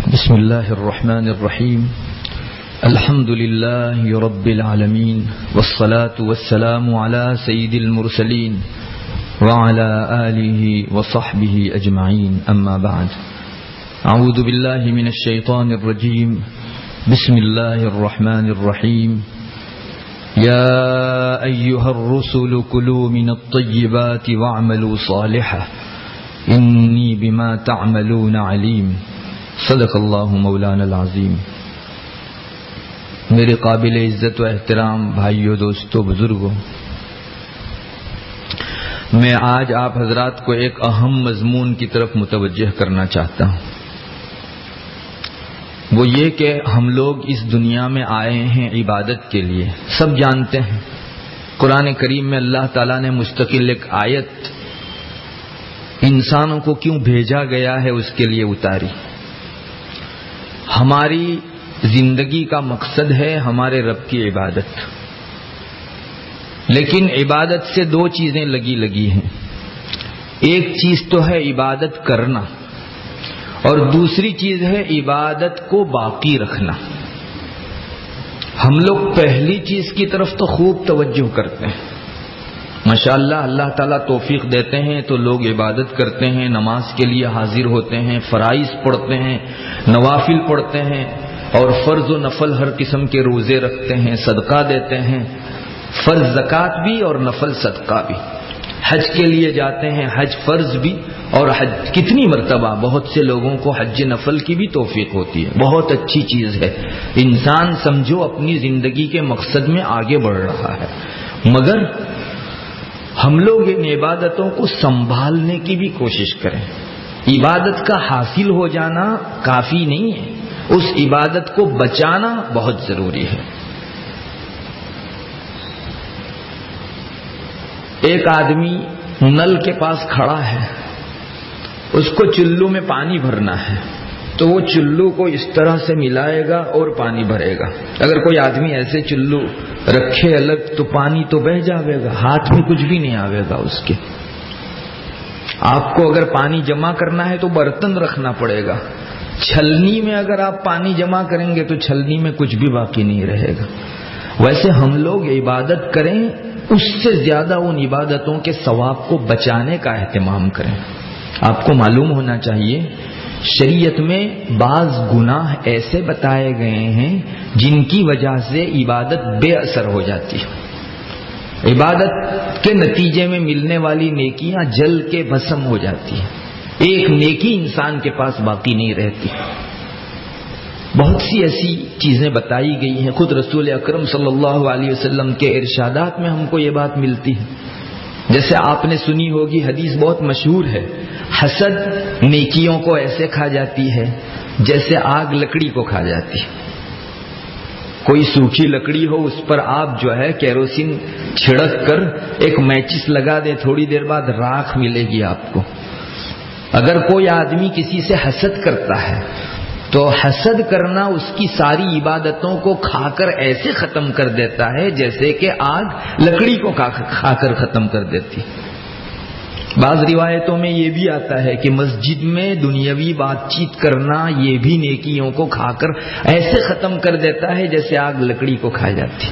بسم الله الرحمن الرحيم. الحمد لله رب العالمين، والصلاة والسلام على سيد المرسلين وعلى آله وصحبه أجمعين، أما بعد. أعوذ بالله من الشيطان الرجيم. بسم الله الرحمن الرحيم. يا أيها الرسل كلوا من الطيبات واعملوا صالحا إني بما تعملون عليم. صدق اللہ مولانا العظیم. میرے قابل عزت و احترام بھائیو، دوستو، بزرگوں، میں آج آپ حضرات کو ایک اہم مضمون کی طرف متوجہ کرنا چاہتا ہوں. وہ یہ کہ ہم لوگ اس دنیا میں آئے ہیں عبادت کے لیے. سب جانتے ہیں قرآن کریم میں اللہ تعالیٰ نے مستقل ایک آیت انسانوں کو کیوں بھیجا گیا ہے اس کے لیے اتاری. ہماری زندگی کا مقصد ہے ہمارے رب کی عبادت، لیکن عبادت سے دو چیزیں لگی ہیں. ایک چیز تو ہے عبادت کرنا، اور دوسری چیز ہے عبادت کو باقی رکھنا. ہم لوگ پہلی چیز کی طرف تو خوب توجہ کرتے ہیں. ماشاءاللہ اللہ تعالیٰ توفیق دیتے ہیں تو لوگ عبادت کرتے ہیں، نماز کے لیے حاضر ہوتے ہیں، فرائض پڑھتے ہیں، نوافل پڑھتے ہیں، اور فرض و نفل ہر قسم کے روزے رکھتے ہیں، صدقہ دیتے ہیں، فرض زکوٰۃ بھی اور نفل صدقہ بھی. حج کے لیے جاتے ہیں، حج فرض بھی اور حج کتنی مرتبہ بہت سے لوگوں کو حج نفل کی بھی توفیق ہوتی ہے. بہت اچھی چیز ہے. انسان سمجھو اپنی زندگی کے مقصد میں آگے بڑھ رہا ہے. مگر ہم لوگ ان عبادتوں کو سنبھالنے کی بھی کوشش کریں. عبادت کا حاصل ہو جانا کافی نہیں ہے، اس عبادت کو بچانا بہت ضروری ہے. ایک آدمی نل کے پاس کھڑا ہے، اس کو چلو میں پانی بھرنا ہے، تو وہ چلو کو اس طرح سے ملائے گا اور پانی بھرے گا. اگر کوئی آدمی ایسے چلو رکھے الگ تو پانی تو بہہ جاوے گا، ہاتھ میں کچھ بھی نہیں آوے گا اس کے. آپ کو اگر پانی جمع کرنا ہے تو برتن رکھنا پڑے گا. چھلنی میں اگر آپ پانی جمع کریں گے تو چھلنی میں کچھ بھی باقی نہیں رہے گا. ویسے ہم لوگ عبادت کریں، اس سے زیادہ ان عبادتوں کے ثواب کو بچانے کا اہتمام کریں. آپ کو معلوم ہونا چاہیے شریعت میں بعض گناہ ایسے بتائے گئے ہیں جن کی وجہ سے عبادت بے اثر ہو جاتی ہے. عبادت کے نتیجے میں ملنے والی نیکیاں جل کے بھسم ہو جاتی ہیں. ایک نیکی انسان کے پاس باقی نہیں رہتی. بہت سی ایسی چیزیں بتائی گئی ہیں. خود رسول اکرم صلی اللہ علیہ وسلم کے ارشادات میں ہم کو یہ بات ملتی ہے. جیسے آپ نے سنی ہوگی، حدیث بہت مشہور ہے، حسد نیکیوں کو ایسے کھا جاتی ہے جیسے آگ لکڑی کو کھا جاتی ہے. کوئی سوکھی لکڑی ہو، اس پر آپ جو ہے کیروسین چھڑک کر ایک میچس لگا دیں، تھوڑی دیر بعد راکھ ملے گی آپ کو. اگر کوئی آدمی کسی سے حسد کرتا ہے تو حسد کرنا اس کی ساری عبادتوں کو کھا کر ایسے ختم کر دیتا ہے جیسے کہ آگ لکڑی کو کھا کر ختم کر دیتی. بعض روایتوں میں یہ بھی آتا ہے کہ مسجد میں دنیاوی بات چیت کرنا یہ بھی نیکیوں کو کھا کر ایسے ختم کر دیتا ہے جیسے آگ لکڑی کو کھا جاتی.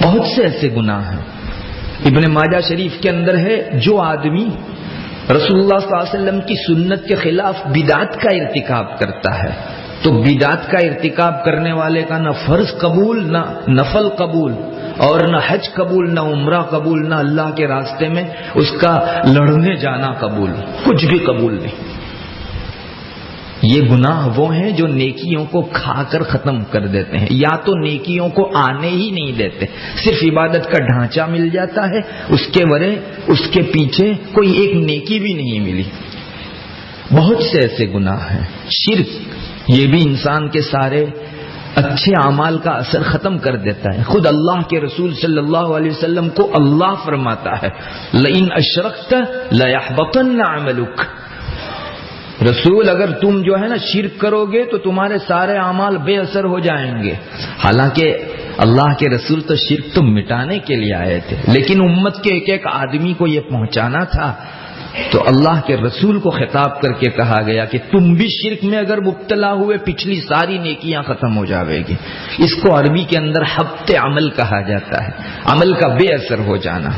بہت سے ایسے گناہ ہیں. ابن ماجہ شریف کے اندر ہے، جو آدمی رسول اللہ صلی اللہ علیہ وسلم کی سنت کے خلاف بدعت کا ارتکاب کرتا ہے تو بدعت کا ارتکاب کرنے والے کا نہ فرض قبول، نہ نفل قبول، اور نہ حج قبول، نہ عمرہ قبول، نہ اللہ کے راستے میں اس کا لڑنے جانا قبول، کچھ بھی قبول نہیں. یہ گناہ وہ ہیں جو نیکیوں کو کھا کر ختم کر دیتے ہیں. یا تو نیکیوں کو آنے ہی نہیں دیتے، صرف عبادت کا ڈھانچہ مل جاتا ہے، اس کے ورے اس کے پیچھے کوئی ایک نیکی بھی نہیں ملی. بہت سے ایسے گناہ ہیں. شرک، یہ بھی انسان کے سارے اچھے اعمال کا اثر ختم کر دیتا ہے. خود اللہ کے رسول صلی اللہ علیہ وسلم کو اللہ فرماتا ہے، لئن اشرکت لیحبطن عملک. رسول اگر تم جو ہے نا شرک کرو گے تو تمہارے سارے اعمال بے اثر ہو جائیں گے. حالانکہ اللہ کے رسول تو شرک تو مٹانے کے لیے آئے تھے، لیکن امت کے ایک ایک آدمی کو یہ پہنچانا تھا تو اللہ کے رسول کو خطاب کر کے کہا گیا کہ تم بھی شرک میں اگر مبتلا ہوئے پچھلی ساری نیکیاں ختم ہو جاوے گی. اس کو عربی کے اندر حبط عمل کہا جاتا ہے، عمل کا بے اثر ہو جانا.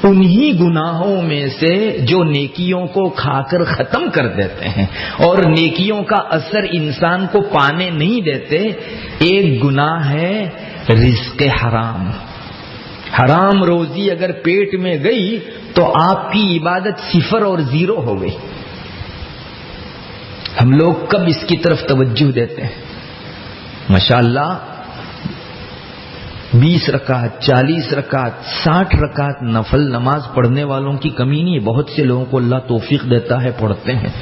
انہی گناہوں میں سے جو نیکیوں کو کھا کر ختم کر دیتے ہیں اور نیکیوں کا اثر انسان کو پانے نہیں دیتے، ایک گناہ ہے رزق حرام. حرام روزی اگر پیٹ میں گئی تو آپ کی عبادت 0 اور 0 ہو گئی. ہم لوگ کب اس کی طرف توجہ دیتے ہیں؟ ماشاءاللہ 20 رکعت 40 رکعت 60 رکعت نفل نماز پڑھنے والوں کی کمی نہیں. بہت سے لوگوں کو اللہ توفیق دیتا ہے، پڑھتے ہیں.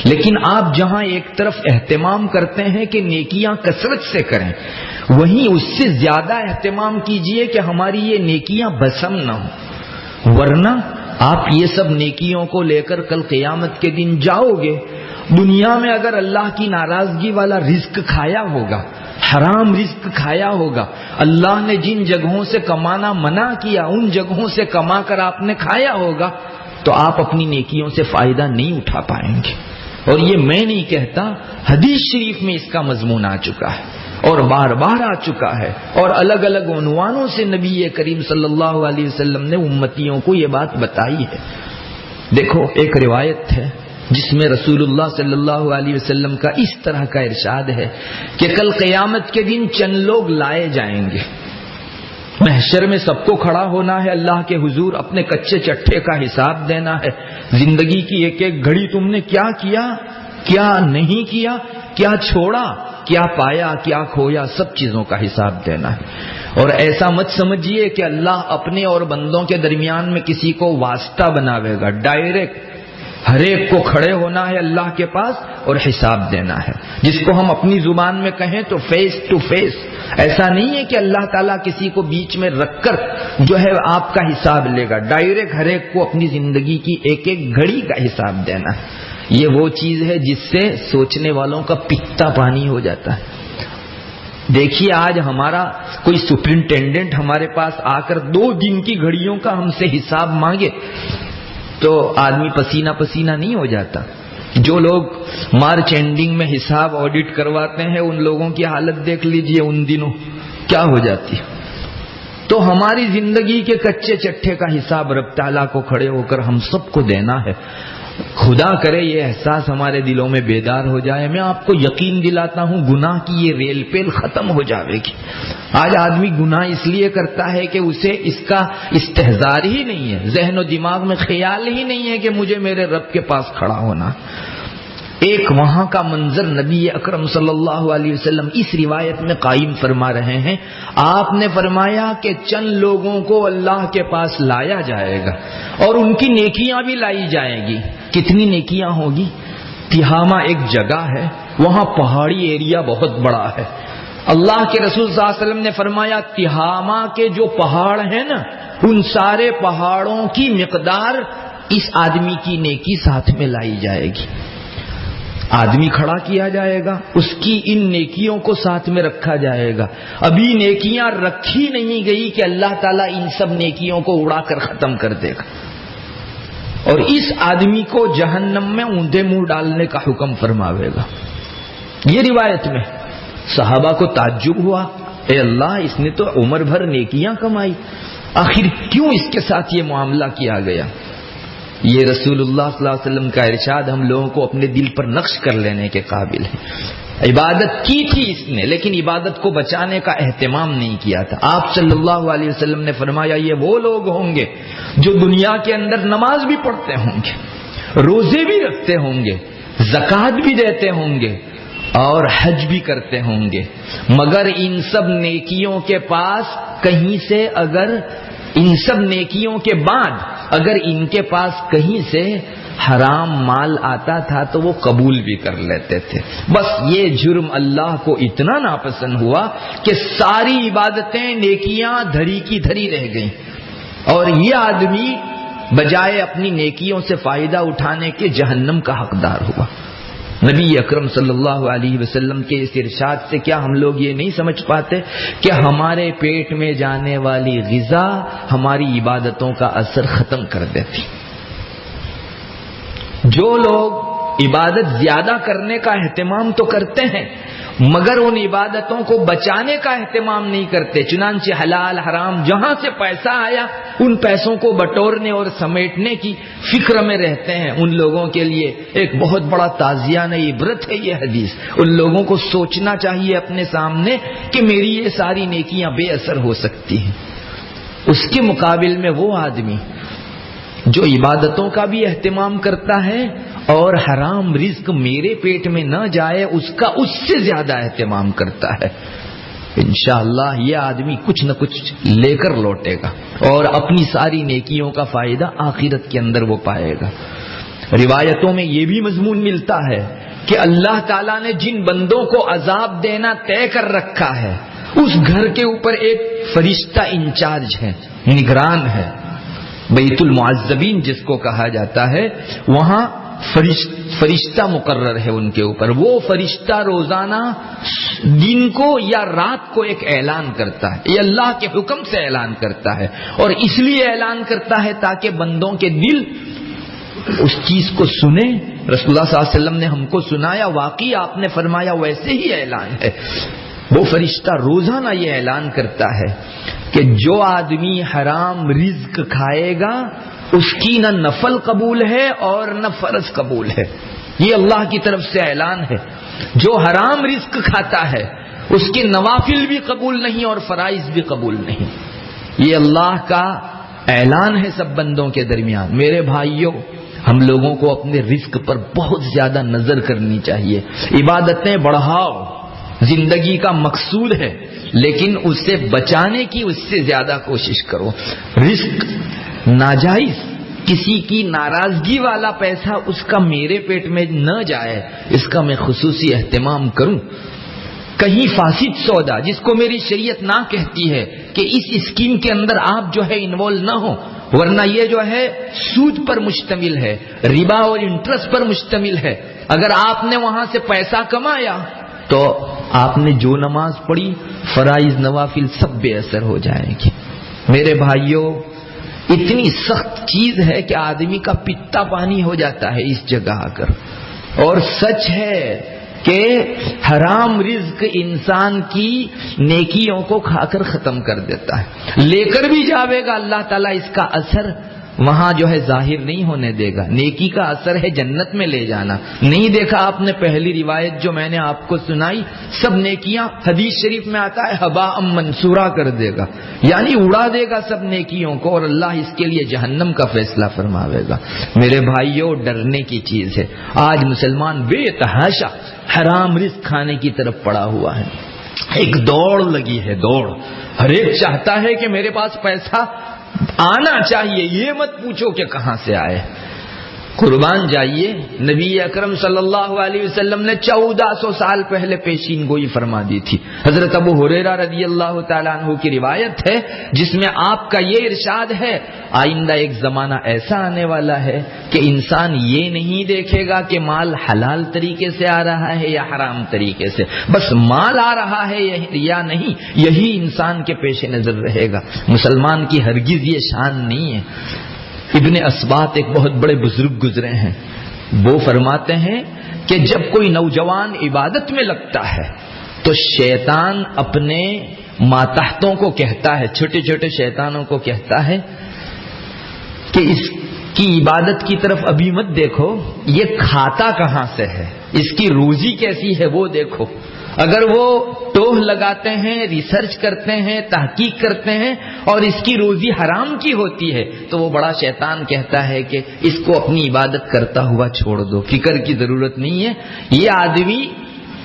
لیکن آپ جہاں ایک طرف اہتمام کرتے ہیں کہ نیکیاں کثرت سے کریں، وہیں اس سے زیادہ اہتمام کیجئے کہ ہماری یہ نیکیاں بسم نہ ہوں. ورنہ آپ یہ سب نیکیوں کو لے کر کل قیامت کے دن جاؤ گے. دنیا میں اگر اللہ کی ناراضگی والا رزق کھایا ہوگا، حرام رزق کھایا ہوگا، اللہ نے جن جگہوں سے کمانا منع کیا ان جگہوں سے کما کر آپ نے کھایا ہوگا، تو آپ اپنی نیکیوں سے فائدہ نہیں اٹھا پائیں گے. اور یہ میں نہیں کہتا، حدیث شریف میں اس کا مضمون آ چکا ہے اور بار بار آ چکا ہے، اور الگ الگ عنوانوں سے نبی کریم صلی اللہ علیہ وسلم نے امتیوں کو یہ بات بتائی ہے. دیکھو ایک روایت ہے جس میں رسول اللہ صلی اللہ علیہ وسلم کا اس طرح کا ارشاد ہے کہ کل قیامت کے دن چند لوگ لائے جائیں گے. محشر میں سب کو کھڑا ہونا ہے اللہ کے حضور، اپنے کچے چٹھے کا حساب دینا ہے. زندگی کی ایک ایک گھڑی تم نے کیا کیا، کیا نہیں کیا، کیا چھوڑا، کیا پایا، کیا کھویا، سب چیزوں کا حساب دینا ہے. اور ایسا مت سمجھیے کہ اللہ اپنے اور بندوں کے درمیان میں کسی کو واسطہ بناوے گا. ڈائریکٹ ہر ایک کو کھڑے ہونا ہے اللہ کے پاس اور حساب دینا ہے، جس کو ہم اپنی زبان میں کہیں تو فیس ٹو فیس. ایسا نہیں ہے کہ اللہ تعالیٰ کسی کو بیچ میں رکھ کر جو ہے آپ کا حساب لے گا. ڈائریکٹ ہر ایک کو اپنی زندگی کی ایک ایک گھڑی کا حساب دینا ہے. یہ وہ چیز ہے جس سے سوچنے والوں کا پتا پانی ہو جاتا ہے. دیکھیے آج ہمارا کوئی سپرنٹینڈنٹ ہمارے پاس آ کر 2 دن کی گھڑیوں کا ہم سے حساب مانگے تو آدمی پسینہ پسینہ نہیں ہو جاتا. جو لوگ مارچ اینڈنگ میں حساب آڈٹ کرواتے ہیں ان لوگوں کی حالت دیکھ لیجئے ان دنوں کیا ہو جاتی. تو ہماری زندگی کے کچے چٹھے کا حساب رب تعالیٰ کو کھڑے ہو کر ہم سب کو دینا ہے. خدا کرے یہ احساس ہمارے دلوں میں بیدار ہو جائے. میں آپ کو یقین دلاتا ہوں گناہ کی یہ ریل پیل ختم ہو جاوے گی. آج آدمی گناہ اس لیے کرتا ہے کہ اسے اس کا استحضار ہی نہیں ہے، ذہن و دماغ میں خیال ہی نہیں ہے کہ مجھے میرے رب کے پاس کھڑا ہونا. ایک وہاں کا منظر نبی اکرم صلی اللہ علیہ وسلم اس روایت میں قائم فرما رہے ہیں. آپ نے فرمایا کہ چند لوگوں کو اللہ کے پاس لایا جائے گا اور ان کی نیکیاں بھی لائی جائیں گی. کتنی نیکیاں ہوگی؟ تہامہ ایک جگہ ہے، وہاں پہاڑی ایریا بہت بڑا ہے. اللہ کے رسول صلی اللہ علیہ وسلم نے فرمایا تہامہ کے جو پہاڑ ہیں نا، ان سارے پہاڑوں کی مقدار اس آدمی کی نیکی ساتھ میں لائی جائے گی. آدمی کھڑا کیا جائے گا، اس کی ان نیکیوں کو ساتھ میں رکھا جائے گا. ابھی نیکیاں رکھی نہیں گئی کہ اللہ تعالیٰ ان سب نیکیوں کو اڑا کر ختم کر دے گا اور اس آدمی کو جہنم میں اونھے منہ ڈالنے کا حکم فرماوے گا. یہ روایت میں صحابہ کو تعجب ہوا، اے اللہ اس نے تو عمر بھر نیکیاں کمائی، آخر کیوں اس کے ساتھ یہ معاملہ کیا گیا؟ یہ رسول اللہ صلی اللہ علیہ وسلم کا ارشاد ہم لوگوں کو اپنے دل پر نقش کر لینے کے قابل ہے. عبادت کی تھی اس نے لیکن عبادت کو بچانے کا اہتمام نہیں کیا تھا. آپ صلی اللہ علیہ وسلم نے فرمایا یہ وہ لوگ ہوں گے جو دنیا کے اندر نماز بھی پڑھتے ہوں گے، روزے بھی رکھتے ہوں گے، زکوٰۃ بھی دیتے ہوں گے اور حج بھی کرتے ہوں گے، مگر ان سب نیکیوں کے پاس کہیں سے اگر ان سب نیکیوں کے بعد اگر ان کے پاس کہیں سے حرام مال آتا تھا تو وہ قبول بھی کر لیتے تھے. بس یہ جرم اللہ کو اتنا ناپسند ہوا کہ ساری عبادتیں نیکیاں دھری کی دھری رہ گئیں اور یہ آدمی بجائے اپنی نیکیوں سے فائدہ اٹھانے کے جہنم کا حقدار ہوا. نبی اکرم صلی اللہ علیہ وسلم کے اس ارشاد سے کیا ہم لوگ یہ نہیں سمجھ پاتے کہ ہمارے پیٹ میں جانے والی غذا ہماری عبادتوں کا اثر ختم کر دیتی؟ جو لوگ عبادت زیادہ کرنے کا اہتمام تو کرتے ہیں مگر ان عبادتوں کو بچانے کا اہتمام نہیں کرتے، چنانچہ حلال حرام جہاں سے پیسہ آیا ان پیسوں کو بٹورنے اور سمیٹنے کی فکر میں رہتے ہیں، ان لوگوں کے لیے ایک بہت بڑا تعزیانہ عبرت ہے یہ حدیث۔ ان لوگوں کو سوچنا چاہیے اپنے سامنے کہ میری یہ ساری نیکیاں بے اثر ہو سکتی ہیں۔ اس کے مقابل میں وہ آدمی جو عبادتوں کا بھی اہتمام کرتا ہے اور حرام رزق میرے پیٹ میں نہ جائے اس کا اس سے زیادہ اہتمام کرتا ہے، انشاءاللہ یہ آدمی کچھ نہ کچھ لے کر لوٹے گا اور اپنی ساری نیکیوں کا فائدہ آخرت کے اندر وہ پائے گا۔ روایتوں میں یہ بھی مضمون ملتا ہے کہ اللہ تعالیٰ نے جن بندوں کو عذاب دینا طے کر رکھا ہے اس گھر کے اوپر ایک فرشتہ انچارج ہے، نگران ہے، بیت المعذبین جس کو کہا جاتا ہے، وہاں فرشتہ مقرر ہے ان کے اوپر۔ وہ فرشتہ روزانہ دن کو یا رات کو ایک اعلان کرتا ہے، یہ اللہ کے حکم سے اعلان کرتا ہے، اور اس لیے اعلان کرتا ہے تاکہ بندوں کے دل اس چیز کو سنے۔ رسول اللہ صلی اللہ علیہ وسلم نے ہم کو سنایا، واقعی آپ نے فرمایا ویسے ہی اعلان ہے۔ وہ فرشتہ روزانہ یہ اعلان کرتا ہے کہ جو آدمی حرام رزق کھائے گا اس کی نہ نفل قبول ہے اور نہ فرض قبول ہے، یہ اللہ کی طرف سے اعلان ہے۔ جو حرام رزق کھاتا ہے اس کے نوافل بھی قبول نہیں اور فرائض بھی قبول نہیں، یہ اللہ کا اعلان ہے سب بندوں کے درمیان۔ میرے بھائیوں، ہم لوگوں کو اپنے رزق پر بہت زیادہ نظر کرنی چاہیے۔ عبادتیں بڑھاؤ، زندگی کا مقصود ہے، لیکن اسے بچانے کی اس سے زیادہ کوشش کرو۔ رزق ناجائز کسی کی ناراضگی والا پیسہ اس کا میرے پیٹ میں نہ جائے، اس کا میں خصوصی اہتمام کروں۔ کہیں فاسد سودا جس کو میری شریعت نہ کہتی ہے کہ اس اسکیم کے اندر آپ جو ہے انوالو نہ ہو، ورنہ یہ جو ہے سود پر مشتمل ہے، ربا اور انٹرسٹ پر مشتمل ہے۔ اگر آپ نے وہاں سے پیسہ کمایا تو آپ نے جو نماز پڑھی، فرائض نوافل سب بے اثر ہو جائیں گے۔ میرے بھائیوں، اتنی سخت چیز ہے کہ آدمی کا پتا پانی ہو جاتا ہے اس جگہ آ کر، اور سچ ہے کہ حرام رزق انسان کی نیکیوں کو کھا کر ختم کر دیتا ہے۔ لے کر بھی جاوے گا اللہ تعالیٰ اس کا اثر وہاں جو ہے ظاہر نہیں ہونے دے گا۔ نیکی کا اثر ہے جنت میں لے جانا۔ نہیں دیکھا آپ نے پہلی روایت جو میں نے آپ کو سنائی، سب نیکیاں حدیث شریف میں آتا ہے ہباء منصورا کر دے گا، یعنی اڑا دے گا سب نیکیوں کو، اور اللہ اس کے لیے جہنم کا فیصلہ فرماوے گا۔ میرے بھائیوں، ڈرنے کی چیز ہے۔ آج مسلمان بے تحاشا حرام رزق کھانے کی طرف پڑا ہوا ہے، ایک دوڑ لگی ہے، دوڑ۔ ہر ایک چاہتا ہے کہ میرے پاس پیسہ آنا چاہیے، یہ مت پوچھو کہ کہاں سے آئے۔ قربان جائیے، نبی اکرم صلی اللہ علیہ وسلم نے 1400 سال پہلے پیشین گوئی فرما دی تھی۔ حضرت ابو ہریرہ رضی اللہ تعالیٰ عنہ کی روایت ہے جس میں آپ کا یہ ارشاد ہے، آئندہ ایک زمانہ ایسا آنے والا ہے کہ انسان یہ نہیں دیکھے گا کہ مال حلال طریقے سے آ رہا ہے یا حرام طریقے سے، بس مال آ رہا ہے یا نہیں، یہی انسان کے پیش نظر رہے گا۔ مسلمان کی ہرگز یہ شان نہیں ہے۔ ابن اسبات ایک بہت بڑے بزرگ گزرے ہیں، وہ فرماتے ہیں کہ جب کوئی نوجوان عبادت میں لگتا ہے تو شیطان اپنے ماتحتوں کو کہتا ہے، چھوٹے چھوٹے شیطانوں کو کہتا ہے کہ اس کی عبادت کی طرف ابھی مت دیکھو، یہ کھاتا کہاں سے ہے، اس کی روزی کیسی ہے وہ دیکھو۔ اگر وہ ٹوہ لگاتے ہیں، ریسرچ کرتے ہیں، تحقیق کرتے ہیں اور اس کی روزی حرام کی ہوتی ہے تو وہ بڑا شیطان کہتا ہے کہ اس کو اپنی عبادت کرتا ہوا چھوڑ دو، فکر کی ضرورت نہیں ہے، یہ آدمی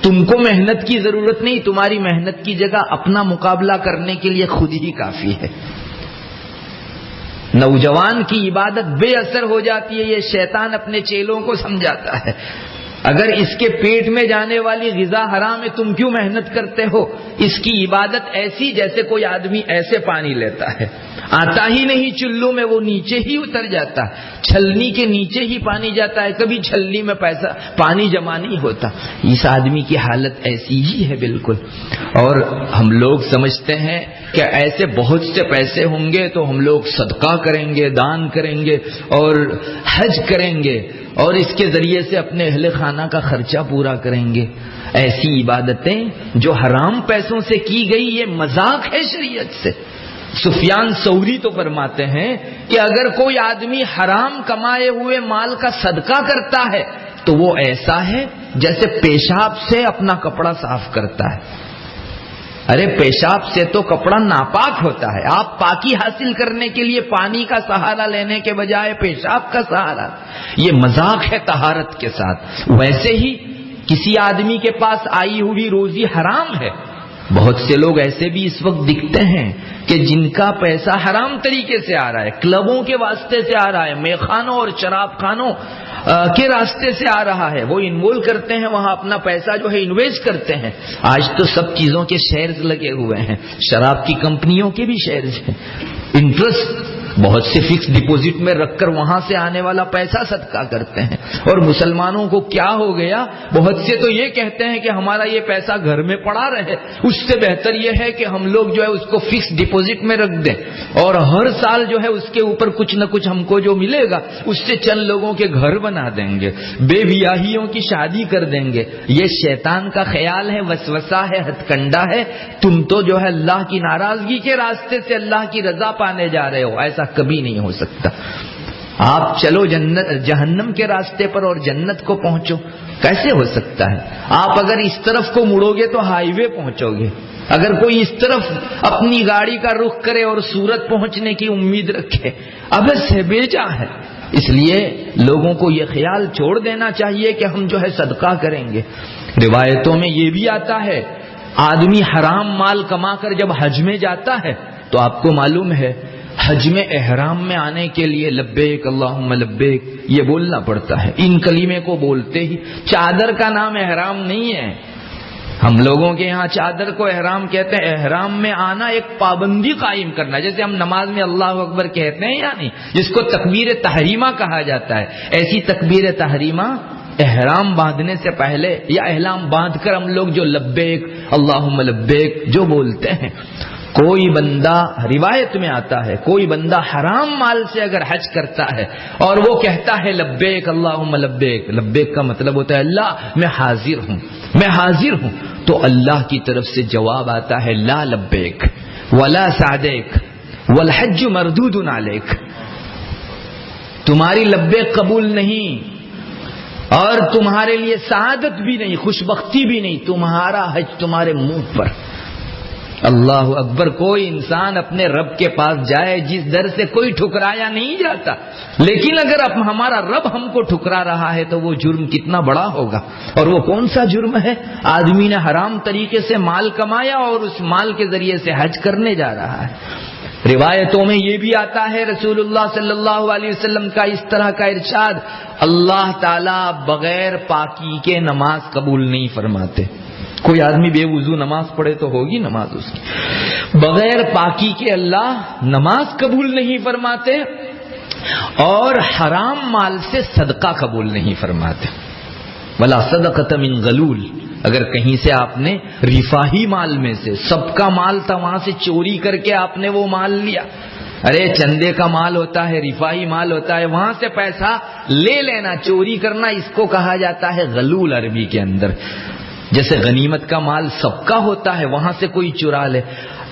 تم کو محنت کی ضرورت نہیں، تمہاری محنت کی جگہ اپنا مقابلہ کرنے کے لیے خود ہی کافی ہے۔ نوجوان کی عبادت بے اثر ہو جاتی ہے، یہ شیطان اپنے چیلوں کو سمجھاتا ہے، اگر اس کے پیٹ میں جانے والی غذا حرام ہے تم کیوں محنت کرتے ہو؟ اس کی عبادت ایسی جیسے کوئی آدمی ایسے پانی لیتا ہے، آتا ہی نہیں چلو میں، وہ نیچے ہی اتر جاتا ہے، چھلنی کے نیچے ہی پانی جاتا ہے، کبھی چھلنی میں پانی جمع نہیں ہوتا۔ اس آدمی کی حالت ایسی ہی ہے بالکل۔ اور ہم لوگ سمجھتے ہیں کہ ایسے بہت سے پیسے ہوں گے تو ہم لوگ صدقہ کریں گے، دان کریں گے اور حج کریں گے، اور اس کے ذریعے سے اپنے اہل خانہ کا خرچہ پورا کریں گے. ایسی عبادتیں جو حرام پیسوں سے کی گئی یہ مذاق ہے شریعت سے. سفیان ثوری تو فرماتے ہیں کہ اگر کوئی آدمی حرام کمائے ہوئے مال کا صدقہ کرتا ہے تو وہ ایسا ہے جیسے پیشاب سے اپنا کپڑا صاف کرتا ہے. ارے پیشاب سے تو کپڑا ناپاک ہوتا ہے. آپ پاکی حاصل کرنے کے لیے پانی کا سہارا لینے کے بجائے پیشاب کا سہارا, یہ مذاق ہے طہارت کے ساتھ. ویسے ہی کسی آدمی کے پاس آئی ہوئی روزی حرام ہے. بہت سے لوگ ایسے بھی اس وقت دکھتے ہیں کہ جن کا پیسہ حرام طریقے سے آ رہا ہے, کلبوں کے واسطے سے آ رہا ہے, میخانوں اور شراب خانوں کے راستے سے آ رہا ہے. وہ انوالو کرتے ہیں, وہاں اپنا پیسہ جو ہے انویسٹ کرتے ہیں. آج تو سب چیزوں کے شیئرز لگے ہوئے ہیں, شراب کی کمپنیوں کے بھی شیئرز ہیں. انٹرسٹ بہت سے فکس ڈپوزٹ میں رکھ کر وہاں سے آنے والا پیسہ صدقہ کرتے ہیں. اور مسلمانوں کو کیا ہو گیا, بہت سے تو یہ کہتے ہیں کہ ہمارا یہ پیسہ گھر میں پڑا رہے, اس سے بہتر یہ ہے کہ ہم لوگ جو ہے اس کو فکس ڈپوزٹ میں رکھ دیں اور ہر سال جو ہے اس کے اوپر کچھ نہ کچھ ہم کو جو ملے گا اس سے چند لوگوں کے گھر بنا دیں گے, بے بیاہیوں کی شادی کر دیں گے. یہ شیطان کا خیال ہے, وسوسہ ہے, ہتھ کنڈا ہے. تم تو جو ہے اللہ کی ناراضگی کے راستے سے اللہ کی رضا پانے جا رہے ہو. ایسا کبھی نہیں ہو سکتا. آپ چلو جہنم کے راستے پر اور جنت کو پہنچو, کیسے ہو سکتا ہے؟ آپ اگر اس طرف کو مڑو گے تو ہائی وے پہنچو گے. اگر کوئی اس طرف اپنی گاڑی کا رخ کرے اور سورت پہنچنے کی امید رکھے, اب سے بیجا ہے. اس لیے لوگوں کو یہ خیال چھوڑ دینا چاہیے کہ ہم جو ہے صدقہ کریں گے. روایتوں میں یہ بھی آتا ہے آدمی حرام مال کما کر جب حج میں جاتا ہے تو آپ کو معلوم ہے حج میں احرام میں آنے کے لیے لبیک اللہم لبیک یہ بولنا پڑتا ہے. ان کلمے کو بولتے ہی, چادر کا نام احرام نہیں ہے. ہم لوگوں کے یہاں چادر کو احرام کہتے ہیں. احرام میں آنا ایک پابندی قائم کرنا, جیسے ہم نماز میں اللہ اکبر کہتے ہیں یعنی جس کو تکبیر تحریمہ کہا جاتا ہے, ایسی تکبیر تحریمہ احرام باندھنے سے پہلے یا احرام باندھ کر ہم لوگ جو لبیک اللہم لبیک جو بولتے ہیں. کوئی بندہ, روایت میں آتا ہے, کوئی بندہ حرام مال سے اگر حج کرتا ہے اور وہ کہتا ہے لبیک اللہم لبیک, لبیک کا مطلب ہوتا ہے اللہ میں حاضر ہوں, میں حاضر ہوں, تو اللہ کی طرف سے جواب آتا ہے لا لبیک ولا سعدیک والحج مردود علیک. تمہاری لبیک قبول نہیں اور تمہارے لیے سعادت بھی نہیں, خوشبختی بھی نہیں, تمہارا حج تمہارے منہ پر. اللہ اکبر. کوئی انسان اپنے رب کے پاس جائے جس در سے کوئی ٹھکرایا نہیں جاتا, لیکن اگر اب ہمارا رب ہم کو ٹھکرا رہا ہے تو وہ جرم کتنا بڑا ہوگا. اور وہ کون سا جرم ہے؟ آدمی نے حرام طریقے سے مال کمایا اور اس مال کے ذریعے سے حج کرنے جا رہا ہے. روایتوں میں یہ بھی آتا ہے رسول اللہ صلی اللہ علیہ وسلم کا اس طرح کا ارشاد, اللہ تعالیٰ بغیر پاکی کے نماز قبول نہیں فرماتے. کوئی آدمی بے وضو نماز پڑھے تو ہوگی نماز اس کی, بغیر پاکی کے اللہ نماز قبول نہیں فرماتے اور حرام مال سے صدقہ قبول نہیں فرماتے. ولا صدقۃ من غلول, اگر کہیں سے آپ نے رفاہی مال میں سے, سب کا مال تھا وہاں سے چوری کر کے آپ نے وہ مال لیا, ارے چندے کا مال ہوتا ہے, رفاہی مال ہوتا ہے, وہاں سے پیسہ لے لینا, چوری کرنا, اس کو کہا جاتا ہے غلول عربی کے اندر. جیسے غنیمت کا مال سب کا ہوتا ہے, وہاں سے کوئی چرا لے.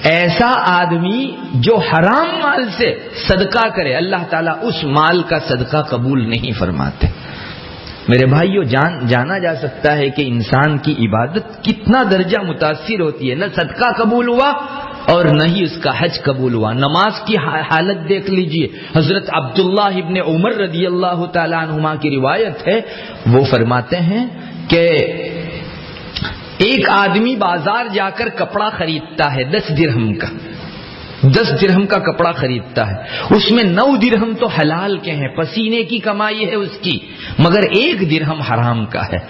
ایسا آدمی جو حرام مال سے صدقہ کرے, اللہ تعالیٰ اس مال کا صدقہ قبول نہیں فرماتے. میرے بھائیو, جانا جا سکتا ہے کہ انسان کی عبادت کتنا درجہ متاثر ہوتی ہے. نہ صدقہ قبول ہوا اور نہ ہی اس کا حج قبول ہوا. نماز کی حالت دیکھ لیجئے. حضرت عبداللہ ابن عمر رضی اللہ تعالیٰ عنہما کی روایت ہے, وہ فرماتے ہیں کہ ایک آدمی بازار جا کر کپڑا خریدتا ہے 10 درہم کا, 10 درہم کا کپڑا خریدتا ہے, اس میں 9 درہم تو حلال کے ہیں, پسینے کی کمائی ہے اس کی, مگر 1 درہم حرام کا ہے.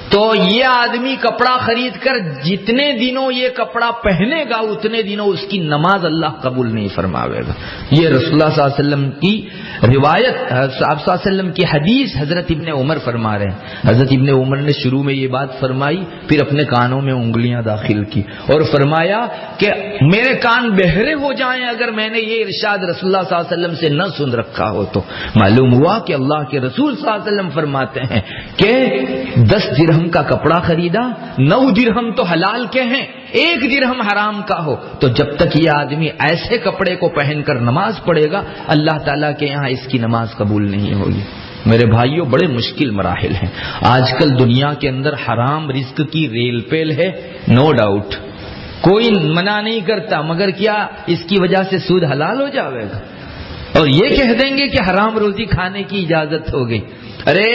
تو یہ آدمی کپڑا خرید کر جتنے دنوں یہ کپڑا پہنے گا اتنے دنوں اس کی نماز اللہ قبول نہیں فرماوے گا. یہ رسول اللہ صلی اللہ علیہ وسلم کی روایت, آپ صلی اللہ علیہ وسلم کی حدیث حضرت ابن عمر فرما رہے ہیں. حضرت ابن عمر نے شروع میں یہ بات فرمائی, پھر اپنے کانوں میں انگلیاں داخل کی اور فرمایا کہ میرے کان بہرے ہو جائیں اگر میں نے یہ ارشاد رسول اللہ صلی اللہ علیہ وسلم سے نہ سن رکھا ہو تو۔ معلوم ہوا کہ اللہ کے رسول صلی اللہ علیہ وسلم فرماتے ہیں کہ 10 درہم کا کپڑا خریدا، 9 درہم تو حلال کے ہیں، 1 درہم حرام کا ہو، تو جب تک یہ آدمی ایسے کپڑے کو پہن کر نماز پڑھے گا اللہ تعالیٰ کے یہاں اس کی نماز قبول نہیں ہوگی۔ میرے بھائیوں، بڑے مشکل مراحل ہیں آج کل دنیا کے اندر، حرام رزق کی ریل پیل ہے، نو ڈاؤٹ، کوئی منع نہیں کرتا، مگر کیا اس کی وجہ سے سود حلال ہو جائے گا اور یہ کہہ دیں گے کہ حرام روزی کھانے کی اجازت ہو گئی؟ ارے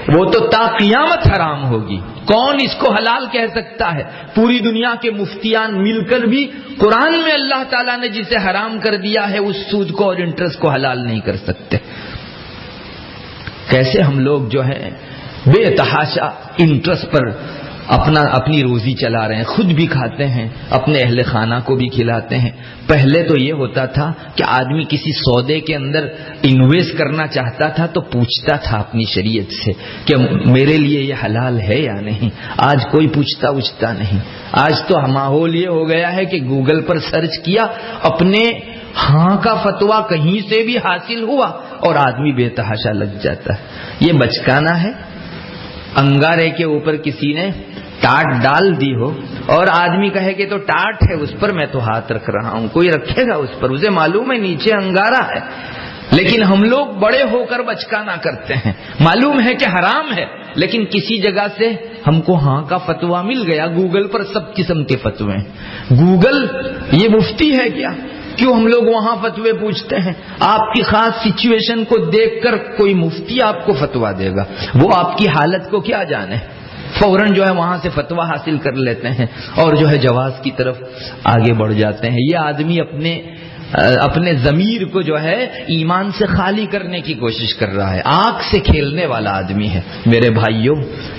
وہ تو تا قیامت حرام ہوگی، کون اس کو حلال کہہ سکتا ہے؟ پوری دنیا کے مفتیان مل کر بھی قرآن میں اللہ تعالیٰ نے جسے حرام کر دیا ہے اس سود کو اور انٹرسٹ کو حلال نہیں کر سکتے۔ کیسے ہم لوگ جو ہے بے تحاشا انٹرسٹ پر اپنی روزی چلا رہے ہیں، خود بھی کھاتے ہیں، اپنے اہل خانہ کو بھی کھلاتے ہیں۔ پہلے تو یہ ہوتا تھا کہ آدمی کسی سودے کے اندر انویسٹ کرنا چاہتا تھا تو پوچھتا تھا اپنی شریعت سے کہ میرے لیے یہ حلال ہے یا نہیں۔ آج کوئی پوچھتا نہیں۔ آج تو ماحول یہ ہو گیا ہے کہ گوگل پر سرچ کیا، اپنے ہاں کا فتویٰ کہیں سے بھی حاصل ہوا اور آدمی بے تحاشا لگ جاتا ہے۔ یہ بچکانا ہے۔ انگارے کے اوپر کسی نے ٹاٹ ڈال دی ہو اور آدمی کہے کہ تو ٹاٹ ہے، اس پر میں تو ہاتھ رکھ رہا ہوں، کوئی رکھے گا اس پر؟ اسے معلوم ہے نیچے انگارا ہے، لیکن ہم لوگ بڑے ہو کر بچکانا کرتے ہیں۔ معلوم ہے کہ حرام ہے لیکن کسی جگہ سے ہم کو ہاں کا فتویٰ مل گیا۔ گوگل پر سب قسم کے فتوے ہیں۔ گوگل یہ مفتی ہے کیا؟ کیوں ہم لوگ وہاں فتوے پوچھتے ہیں؟ آپ کی خاص سچویشن کو دیکھ کر کوئی مفتی آپ کو فتویٰ دے گا، وہ آپ کی حالت کو کیا جانے، فوراً جو ہے وہاں سے فتویٰ حاصل کر لیتے ہیں اور جو ہے جواز کی طرف آگے بڑھ جاتے ہیں۔ یہ آدمی اپنے ضمیر کو جو ہے ایمان سے خالی کرنے کی کوشش کر رہا ہے، آنکھ سے کھیلنے والا آدمی ہے۔ میرے بھائیوں،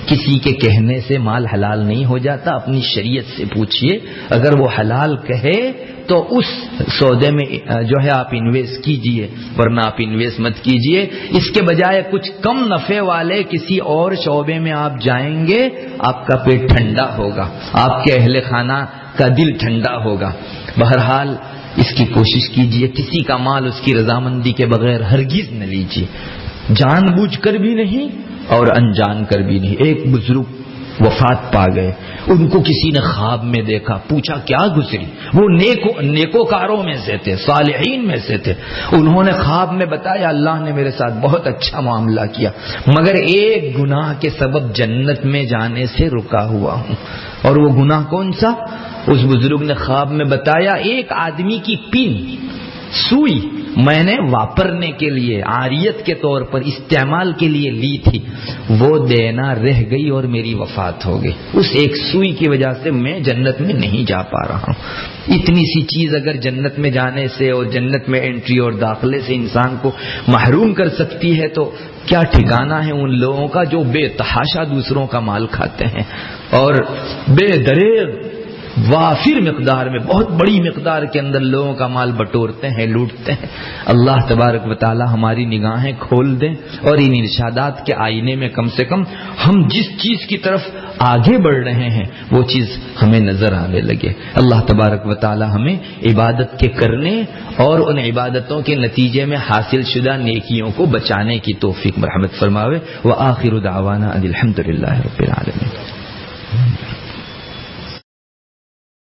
کسی کے کہنے سے مال حلال نہیں ہو جاتا، اپنی شریعت سے پوچھئے، اگر وہ حلال کہے تو اس سودے میں جو ہے آپ انویسٹ کیجئے، ورنہ آپ انویسٹ مت کیجئے۔ اس کے بجائے کچھ کم نفع والے کسی اور شعبے میں آپ جائیں گے، آپ کا پیٹ ٹھنڈا ہوگا، آپ کے اہل خانہ کا دل ٹھنڈا ہوگا۔ بہرحال اس کی کوشش کیجئے، کسی کا مال اس کی رضامندی کے بغیر ہرگز نہ لیجئے، جان بوجھ کر بھی نہیں اور انجان کر بھی نہیں۔ ایک بزرگ وفات پا گئے، ان کو کسی نے خواب میں دیکھا، پوچھا کیا گزری؟ وہ نیکوکاروں میں سے تھے، صالحین میں سے تھے۔ انہوں نے خواب میں بتایا اللہ نے میرے ساتھ بہت اچھا معاملہ کیا، مگر ایک گناہ کے سبب جنت میں جانے سے رکا ہوا ہوں۔ اور وہ گناہ کون سا؟ اس بزرگ نے خواب میں بتایا، ایک آدمی کی پن، سوئی میں نے واپرنے کے لیے، عاریت کے طور پر استعمال کے لیے لی تھی، وہ دینا رہ گئی اور میری وفات ہو گئی۔ اس ایک سوئی کی وجہ سے میں جنت میں نہیں جا پا رہا ہوں۔ اتنی سی چیز اگر جنت میں جانے سے اور جنت میں انٹری اور داخلے سے انسان کو محروم کر سکتی ہے تو کیا ٹھکانہ ہے ان لوگوں کا جو بے تحاشا دوسروں کا مال کھاتے ہیں اور بے دریغ وافر مقدار میں، بہت بڑی مقدار کے اندر لوگوں کا مال بٹورتے ہیں، لوٹتے ہیں۔ اللہ تبارک و تعالی ہماری نگاہیں کھول دیں اور ان ارشادات کے آئینے میں کم سے کم ہم جس چیز کی طرف آگے بڑھ رہے ہیں وہ چیز ہمیں نظر آنے لگے۔ اللہ تبارک و تعالی ہمیں عبادت کے کرنے اور ان عبادتوں کے نتیجے میں حاصل شدہ نیکیوں کو بچانے کی توفیق مرحمت فرماوے۔ وآخر دعوانا ان الحمد للہ رب العالمین۔